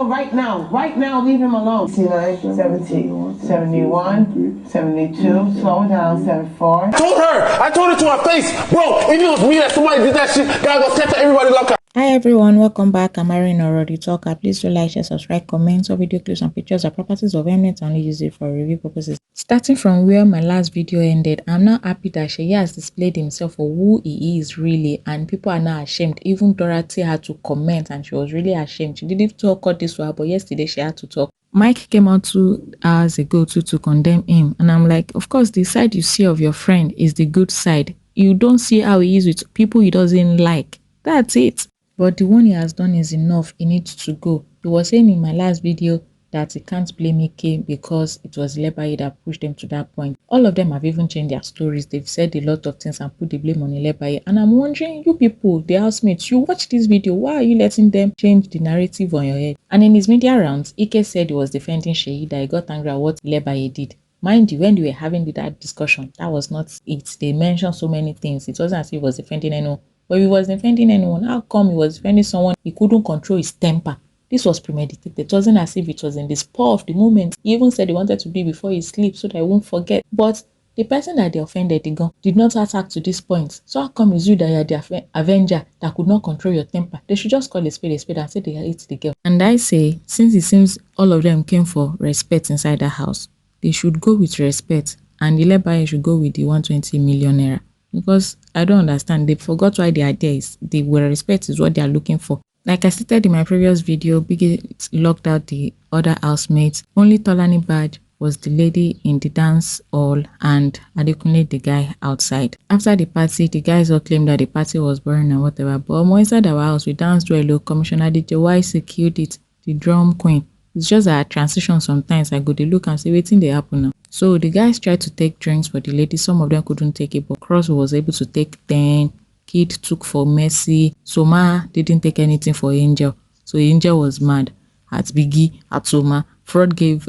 Right now, leave him alone. 69, 70, 71, 72, slow down, 74. I told her to her face, bro, if it was me that somebody did that shit, God go set everybody lock up. Hi everyone, welcome back. I'm Irene already talker. Please do like, share, subscribe, comment. All video clips and pictures are properties of Mnet and only use it for review purposes. Starting from where my last video ended, I'm now happy that Seyi has displayed himself for who he is really, and people are now ashamed. Even Dorothy had to comment and she was really ashamed. She didn't talk all this while, but yesterday she had to talk. Mike came out 2 hours ago to condemn him, and I'm like, of course the side you see of your friend is the good side. You don't see how he is with people he doesn't like. That's it. But the one he has done is enough. He needs to go. He was saying in my last video that he can't blame Ike because it was Ilebaye that pushed them to that point. All of them have even changed their stories. They've said a lot of things and put the blame on Ilebaye. And I'm wondering, you people, the housemates, you watch this video, why are you letting them change the narrative on your head? And in his media rounds, Ike said he was defending Seyi, that he got angry at what Ilebaye did. Mind you, when they were having that discussion, that was not it. They mentioned so many things. It wasn't as if he was defending anyone. But if he was defending anyone, how come he was defending someone he couldn't control his temper? This was premeditated. It wasn't as if it was in the spur of the moment. He even said he wanted to do it before he sleeps so that he won't forget. But the person that they offended, did not attack to this point. So how come it's you that you're the avenger that could not control your temper? They should just call a spade and say they hate the girl. And I say, since it seems all of them came for respect inside the house, they should go with respect. And Ilebaye should go with the 120 million naira. Because I don't understand. They forgot why they are there. The respect is what they are looking for. Like I stated in my previous video, Biggie locked out the other housemates. Only Tolani badge was the lady in the dance hall and Adekunle the guy outside. After the party, the guys all claimed that the party was boring and whatever. But inside our house, we danced to a low. Commissioner DJ YC killed it. The drum queen. It's just that transition sometimes I go to look and say, waiting they happen now. So the guys tried to take drinks for the ladies. Some of them couldn't take it, but Cross was able to take 10. Kidd took for Mercy. Soma didn't take anything for Angel. So Angel was mad at Biggie, at Soma. Frodd gave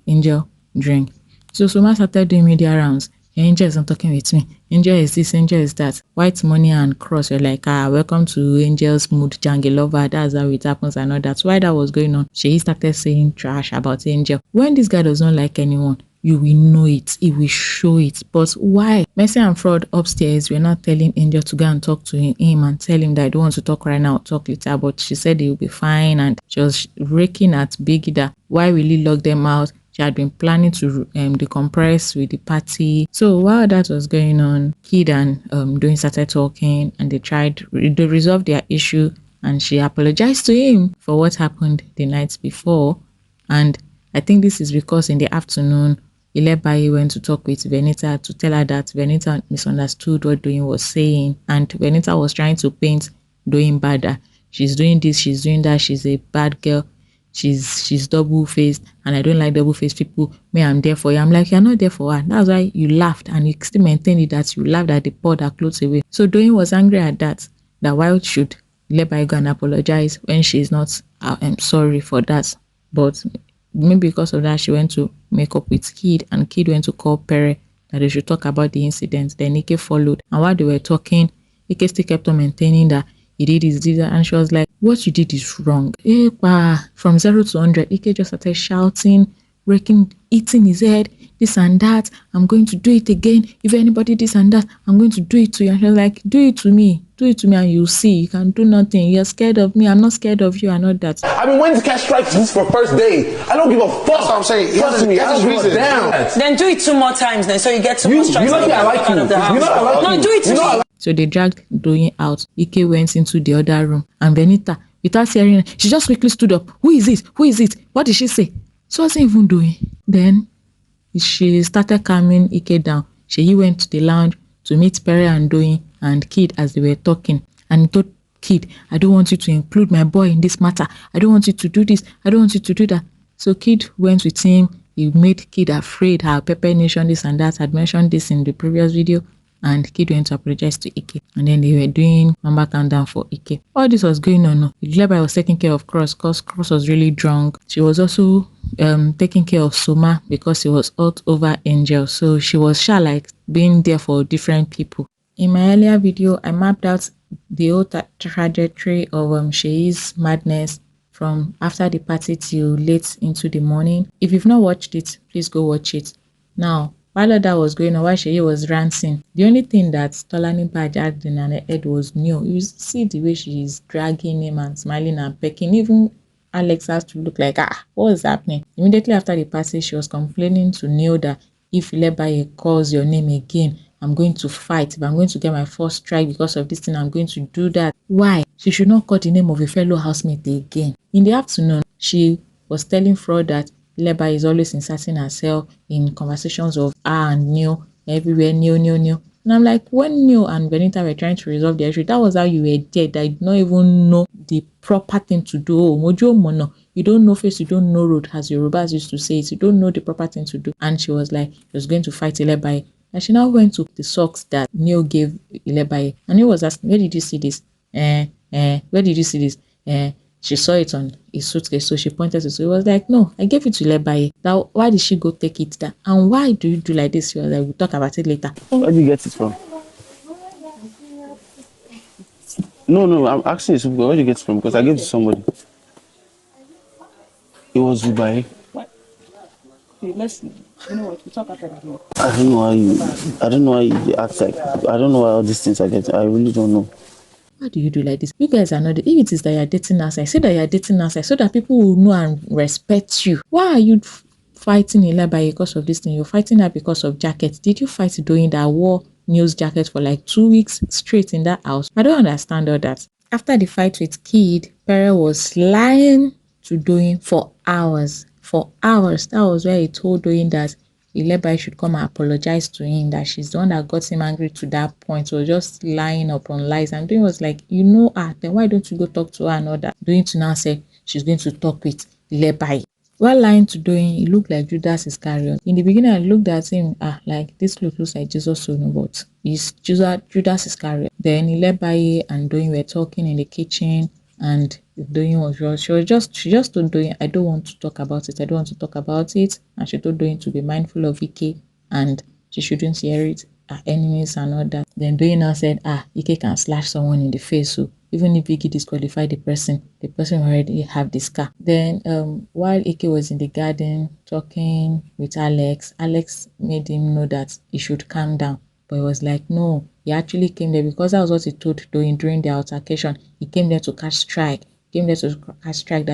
Angel drink. So Soma started doing media rounds. Angel isn't talking with me. Angel is this, Angel is that. White Money and Cross were like, welcome to Angel's mood, Jangle lover. That's how it happens and all that. Why that was going on, she started saying trash about Angel. When this guy does not like anyone, you will know it. He will show it. But why? Mercy and Frodd upstairs were not telling Angel to go and talk to him and tell him that I don't want to talk right now, talk later. But she said he will be fine. And she was raking at Biggie that why will he lock them out? She had been planning to decompress with the party. So while that was going on, Kidd and Doyin started talking and they resolved their issue, and she apologized to him for what happened the night before. And I think this is because in the afternoon, Ilebaye went to talk with Venita to tell her that Venita misunderstood what Doyin was saying, and Venita was trying to paint Doyin bad. She's doing this, she's doing that, she's a bad girl, she's double-faced, and I don't like double-faced people. Me, I'm there for you. I'm like, you're not there for her. That's why you laughed, and you still maintained it that you laughed at the poured her clothes away. So Doyin was angry at that why should Ilebaye go and apologize when she's not sorry for that. But maybe because of that, she went to make up with Kidd, and Kidd went to call Pere that they should talk about the incident. Then Ike followed, and while they were talking, Ike still kept on maintaining that he did this, and she was like, what you did is wrong. From 0 to 100, Ike just started shouting, eating his head, this and that. I'm going to do it again. If anybody this and that, I'm going to do it to you. And she was like, do it to me, and you'll see. You can do nothing. You're scared of me. I'm not scared of you. And all that. I've been waiting to catch strikes since for first day. I don't give a fuck. That's what I'm saying. Trust me, I just reason down. Then do it 2 more times then, so you get 2 more strikes. You know I like you. You know I like you. No, do it to me. So they dragged Doyin out. Ike went into the other room, and Venita, without hearing, she just quickly stood up. Who is it? Who is it? What did she say? So what's even doing? Then she started calming Ike down. She went to the lounge to meet Pere and Doyin and Kidd as they were talking. And he told Kidd, I don't want you to include my boy in this matter. I don't want you to do this. I don't want you to do that. So Kidd went with him. He made Kidd afraid how Pepper Nation this and that had mentioned this in the previous video. And Kidd went to apologize to Ike. And then they were doing Mamba countdown for Ike. All this was going on. Ilebaye was taking care of Cross because Cross was really drunk. She was also taking care of Soma because he was out over Angel. So she was like being there for different people. In my earlier video, I mapped out the whole trajectory of Seyi's madness from after the party till late into the morning. If you've not watched it, please go watch it. Now, while all that was going on, while Seyi was ranting, the only thing that Tolani had in her head was new. You see the way she is dragging him and smiling and pecking. Even Alex has to look like, what is happening? Immediately after the party, she was complaining to Neil that if Ilebaye calls your name again, I'm going to fight. If I'm going to get my first strike because of this thing, I'm going to do that. Why? She should not call the name of a fellow housemate again. In the afternoon, she was telling Frodd that Ilebaye is always inserting herself in conversations of her and Neil, everywhere, Neil. And I'm like, when Neil and Venita were trying to resolve the issue, that was how you were there. That you did not even know the proper thing to do. Oh, mojo mono. You don't know face, you don't know road, as Yorubas used to say it. You don't know the proper thing to do. And she was like, she was going to fight Ilebaye. And she now went to the socks that Neil gave Ilebaye. And Neil was asking, where did you see this? Where did you see this? She saw it on his suitcase, so she pointed to it. So he was like, no, I gave it to Ilebaye. Now, why did she go take it down? And why do you do like this? She was like, we'll talk about it later. Where did you get it from? No, I'm asking you, where did you get it from? Because I gave it to somebody. It was Ilebaye. What? Okay, let's, you know what, we'll talk after the game. I don't know why you act like, I don't know why all these things are getting, I really don't know. Why do you do like this? You guys are not, if it is that you're dating outside, say that you're dating outside so that people will know and respect you. Why are you fighting Ilebaye because of this thing? You're fighting her because of jacket. Did you fight Doyin that wore Neil's jacket for like 2 weeks straight in that house? I don't understand all that. After the fight with Kidd, Pere was lying to Doyin for hours. For hours. That was where he told Doyin that Ilebaye should come and apologize to him, that she's the one that got him angry to that point. So just lying upon lies. And Doyin was like, you know her, then why don't you go talk to her and all that? Doyin to now say she's going to talk with Ilebaye. While lying to Doyin, he looked like Judas Iscariot. In the beginning, I looked at him, like this looks like Jesus, so no, but he's Judas Iscariot. Then Ilebaye and Doyin were talking in the kitchen, and Doyin was she just told Doyin, I don't want to talk about it. And she told Doyin to be mindful of Ike and she shouldn't hear it, her enemies and all that. Then Doyin now said, Ike can slash someone in the face, so even if Biggie disqualified the person already have the scar. Then while Ike was in the garden talking with Alex made him know that he should calm down. But he was like, no, he actually came there because that was what he told Doyin during the altercation. He came there to catch strike. That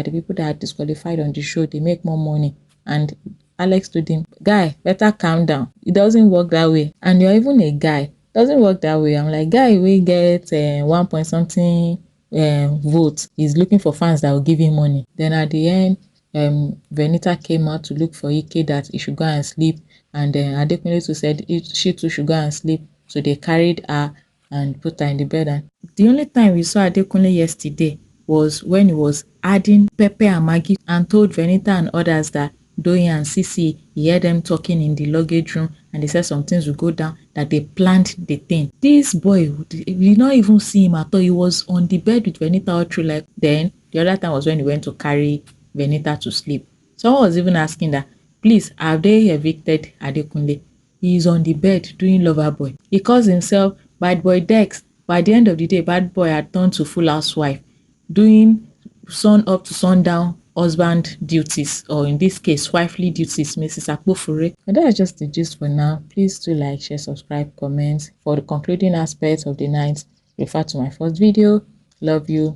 the people that are disqualified on the show, they make more money. And Alex told him, guy, better calm down. It doesn't work that way. And you're even a guy. Doesn't work that way. I'm like, guy, we get 1 point something votes. He's looking for fans that will give him money. Then at the end, Venita came out to look for Ike that he should go and sleep. And then Adekunle too said she too should go and sleep. So they carried her and put her in the bed. And the only time we saw Adekunle yesterday was when he was adding pepper and Maggi and told Venita and others that Doyin and Sisi, he heard them talking in the luggage room and they said some things would go down, that they planned the thing. This boy, we did not even see him at all. He was on the bed with Venita all through. Like, then the other time was when he went to carry Venita to sleep. Someone was even asking that, please, have they evicted Adekunle? He is on the bed doing lover boy. He calls himself Bad Boy Dex. But at the end of the day, Bad Boy had turned to full housewife, doing sun up to sundown husband duties, or in this case, wifely duties, Mrs. Akpofure. And that's just the gist for now. Please do like, share, subscribe, comment. For the concluding aspects of the night, refer to my first video. Love you.